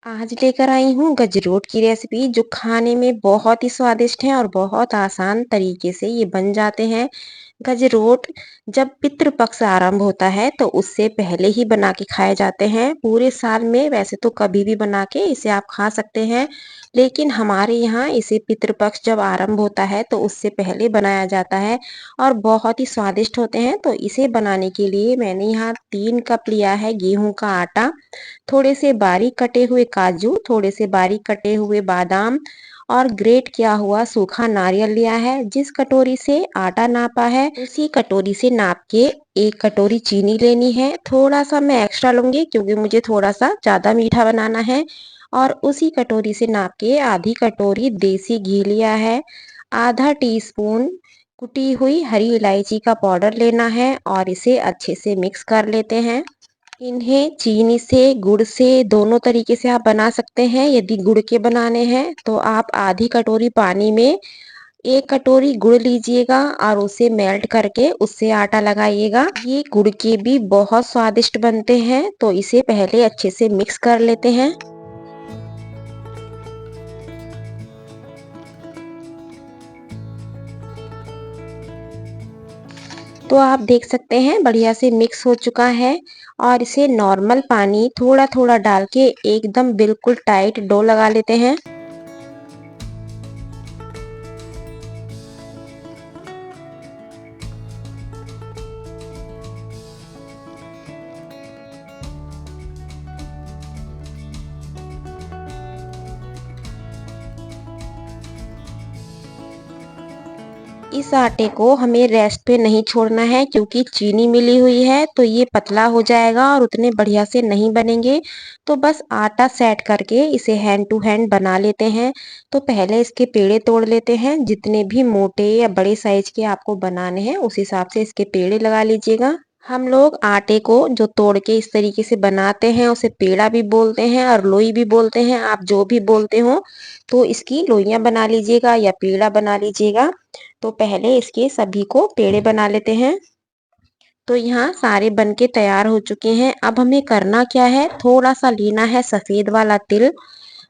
आज लेकर आई हूँ गजरोट की रेसिपी जो खाने में बहुत ही स्वादिष्ट है और बहुत आसान तरीके से ये बन जाते हैं। गजरोट जब पितृ पक्ष आरंभ होता है तो उससे पहले ही बना के खाए जाते हैं। पूरे साल में वैसे तो कभी भी बना के इसे आप खा सकते हैं, लेकिन हमारे यहाँ इसे पितृ पक्ष जब आरंभ होता है तो उससे पहले बनाया जाता है और बहुत ही स्वादिष्ट होते हैं। तो इसे बनाने के लिए मैंने यहाँ 3 कप लिया है गेहूं का आटा, थोड़े से बारीक कटे हुए काजू, थोड़े से बारीक कटे हुए बादाम और ग्रेट किया हुआ सूखा नारियल लिया है। जिस कटोरी से आटा नापा है उसी कटोरी से नाप के 1 कटोरी चीनी लेनी है। थोड़ा सा मैं एक्स्ट्रा लूंगी क्योंकि मुझे थोड़ा सा ज़्यादा मीठा बनाना है। और उसी कटोरी से नाप के आधी कटोरी देसी घी लिया है। आधा टीस्पून कुटी हुई हरी इलायची का पाउडर लेना है और इसे अच्छे से मिक्स कर लेते हैं। इन्हें चीनी से, गुड़ से दोनों तरीके से आप बना सकते हैं। यदि गुड़ के बनाने हैं तो आप आधी कटोरी पानी में 1 कटोरी गुड़ लीजिएगा और उसे मेल्ट करके उससे आटा लगाइएगा। ये गुड़ के भी बहुत स्वादिष्ट बनते हैं, तो इसे पहले अच्छे से मिक्स कर लेते हैं। तो आप देख सकते हैं बढ़िया से मिक्स हो चुका है और इसे नॉर्मल पानी थोड़ा थोड़ा डाल के एकदम बिल्कुल टाइट डो लगा लेते हैं। इस आटे को हमें रेस्ट पे नहीं छोड़ना है क्योंकि चीनी मिली हुई है तो ये पतला हो जाएगा और उतने बढ़िया से नहीं बनेंगे। तो बस आटा सेट करके इसे हैंड टू हैंड बना लेते हैं। तो पहले इसके पेड़े तोड़ लेते हैं। जितने भी मोटे या बड़े साइज के आपको बनाने हैं उस हिसाब से इसके पेड़े लगा लीजिएगा। हम लोग आटे को जो तोड़ के इस तरीके से बनाते हैं उसे पेड़ा भी बोलते हैं और लोई भी बोलते हैं, आप जो भी बोलते हो। तो इसकी लोइयां बना लीजिएगा या पेड़ा बना लीजिएगा। तो पहले इसके सभी को पेड़े बना लेते हैं। तो यहाँ सारे बन के तैयार हो चुके हैं। अब हमें करना क्या है, थोड़ा सा लेना है सफेद वाला तिल।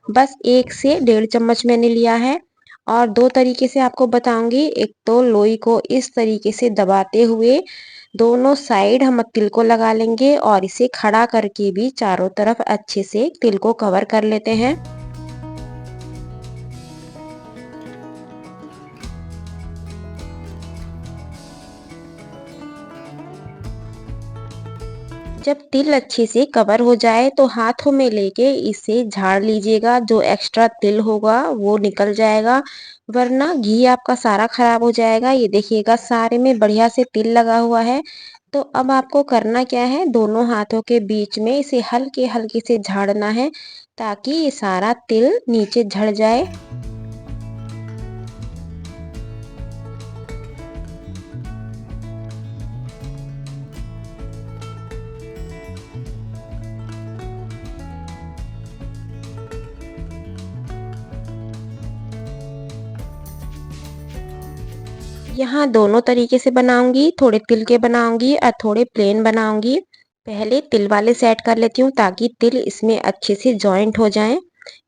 बस 1 से 1.5 चम्मच मैंने लिया है। और दो तरीके से आपको बताऊंगी। एक तो लोई को इस तरीके से दबाते हुए दोनों साइड हम तिल को लगा लेंगे और इसे खड़ा करके भी चारों तरफ अच्छे से तिल को कवर कर लेते हैं। जब तिल अच्छे से कवर हो जाए तो हाथों में लेके इसे झाड़ लीजिएगा, जो एक्स्ट्रा तिल होगा वो निकल जाएगा, वरना घी आपका सारा खराब हो जाएगा। ये देखिएगा सारे में बढ़िया से तिल लगा हुआ है। तो अब आपको करना क्या है, दोनों हाथों के बीच में इसे हल्के हल्के से झाड़ना है ताकि ये सारा तिल नीचे झड़ जाए। यहाँ दोनों तरीके से बनाऊंगी, थोड़े तिल के बनाऊंगी और थोड़े प्लेन बनाऊंगी। पहले तिल वाले सेट कर लेती हूँ ताकि तिल इसमें अच्छे से जॉइंट हो जाएं।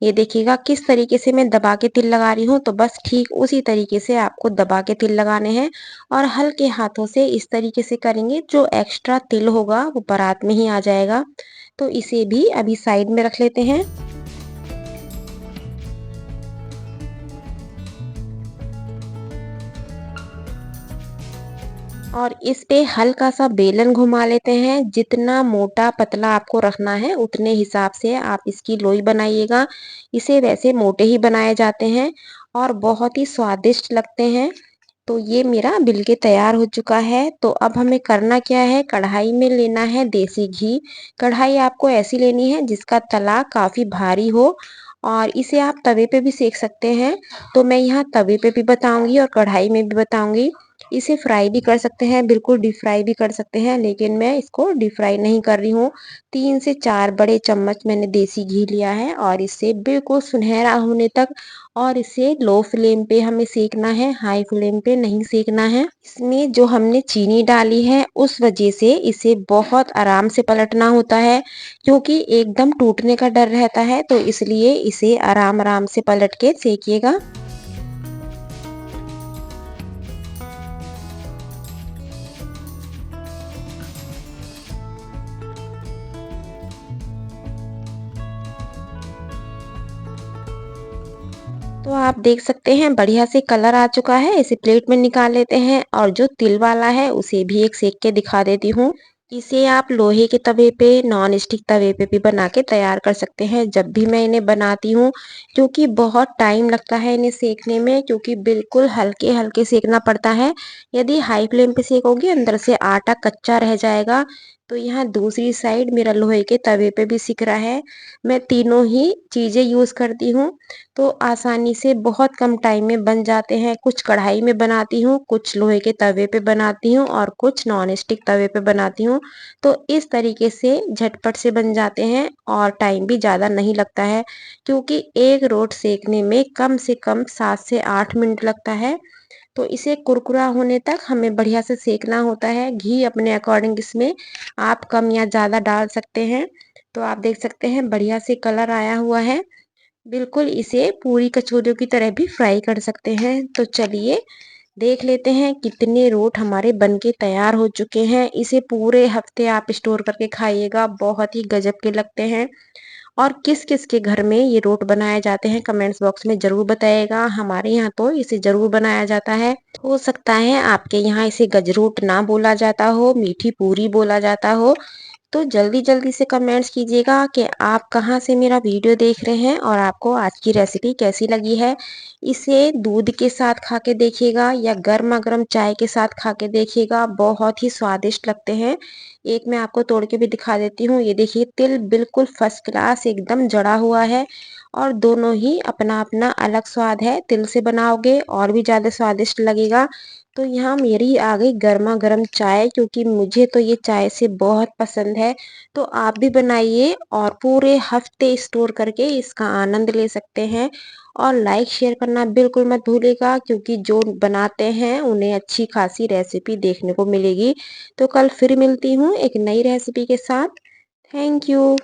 ये देखिएगा किस तरीके से मैं दबा के तिल लगा रही हूँ, तो बस ठीक उसी तरीके से आपको दबा के तिल लगाने हैं और हल्के हाथों से इस तरीके से करेंगे, जो एक्स्ट्रा तिल होगा वो बारात में ही आ जाएगा। तो इसे भी अभी साइड में रख लेते हैं। और इस पे हल्का सा बेलन घुमा लेते हैं। जितना मोटा पतला आपको रखना है उतने हिसाब से आप इसकी लोई बनाइएगा। इसे वैसे मोटे ही बनाए जाते हैं और बहुत ही स्वादिष्ट लगते हैं। तो ये मेरा बिल के तैयार हो चुका है। तो अब हमें करना क्या है, कढ़ाई में लेना है देसी घी। कढ़ाई आपको ऐसी लेनी है जिसका तला काफी भारी हो, और इसे आप तवे पे भी सेक सकते हैं। तो मैं यहाँ तवे पे भी बताऊंगी और कढ़ाई में भी बताऊंगी। इसे फ्राई भी कर सकते हैं, बिल्कुल डीप फ्राई भी कर सकते हैं, लेकिन मैं इसको डीप फ्राई नहीं कर रही हूँ। 3 से 4 बड़े चम्मच मैंने देसी घी लिया है और इसे बिल्कुल सुनहरा होने तक और इसे लो फ्लेम पे हमें सेकना है, हाई फ्लेम पे नहीं सेकना है। इसमें जो हमने चीनी डाली है उस वजह से इसे बहुत आराम से पलटना होता है, क्योंकि एकदम टूटने का डर रहता है, तो इसलिए इसे आराम-आराम से पलट के सेकिएगा। तो आप देख सकते हैं बढ़िया से कलर आ चुका है, इसे प्लेट में निकाल लेते हैं और जो तिल वाला है उसे भी एक सेक के दिखा देती हूँ। इसे आप लोहे के तवे पे, नॉन स्टिक तवे पे भी बना के तैयार कर सकते हैं। जब भी मैं इन्हें बनाती हूँ, क्योंकि बहुत टाइम लगता है इन्हें सेकने में, क्योंकि बिल्कुल हल्के-हल्के सेकना पड़ता है। यदि हाई फ्लेम पे सेकोगे अंदर से आटा कच्चा रह जाएगा। तो यहाँ दूसरी साइड मेरा लोहे के तवे पे भी सिक रहा है। मैं तीनों ही चीज़ें यूज़ करती हूँ, तो आसानी से बहुत कम टाइम में बन जाते हैं। कुछ कढ़ाई में बनाती हूँ, कुछ लोहे के तवे पे बनाती हूँ और कुछ नॉन स्टिक तवे पे बनाती हूँ। तो इस तरीके से झटपट से बन जाते हैं और टाइम भी ज़्यादा नहीं लगता है, क्योंकि एक रोट सेकने में कम से कम 7 से 8 मिनट लगता है। तो इसे कुरकुरा होने तक हमें बढ़िया से सेकना होता है। घी अपने अकॉर्डिंग इसमें आप कम या ज़्यादा डाल सकते हैं। तो आप देख सकते हैं बढ़िया से कलर आया हुआ है। बिल्कुल इसे पूरी कचौरियों की तरह भी फ्राई कर सकते हैं। तो चलिए देख लेते हैं कितने रोट हमारे बनके तैयार हो चुके हैं। इसे पूरे हफ्ते आप स्टोर करके खाइएगा, बहुत ही गजब के लगते हैं। और किस-किस के घर में ये रोट बनाए जाते हैं कमेंट्स बॉक्स में ज़रूर बताइएगा। हमारे यहाँ तो इसे ज़रूर बनाया जाता है। हो सकता है आपके यहाँ इसे गजरूट ना बोला जाता हो, मीठी पूरी बोला जाता हो। तो जल्दी-जल्दी से कमेंट्स कीजिएगा कि आप कहाँ से मेरा वीडियो देख रहे हैं और आपको आज की रेसिपी कैसी लगी है। इसे दूध के साथ खा के देखिएगा या गरमा-गरम चाय के साथ खा के देखिएगा, बहुत ही स्वादिष्ट लगते हैं। एक मैं आपको तोड़ के भी दिखा देती हूँ। ये देखिए तिल बिल्कुल फर्स्ट क्लास एकदम जड़ा हुआ है और दोनों ही अपना-अपना अलग स्वाद है। तिल से बनाओगे और भी ज़्यादा स्वादिष्ट लगेगा। तो यहाँ मेरी आ गई गरमा-गरम चाय, क्योंकि मुझे तो ये चाय से बहुत पसंद है। तो आप भी बनाइए और पूरे हफ्ते स्टोर करके इसका आनंद ले सकते हैं। और लाइक शेयर करना बिल्कुल मत भूलिएगा, क्योंकि जो बनाते हैं उन्हें अच्छी खासी रेसिपी देखने को मिलेगी। तो कल फिर मिलती हूँ एक नई रेसिपी के साथ। Thank you.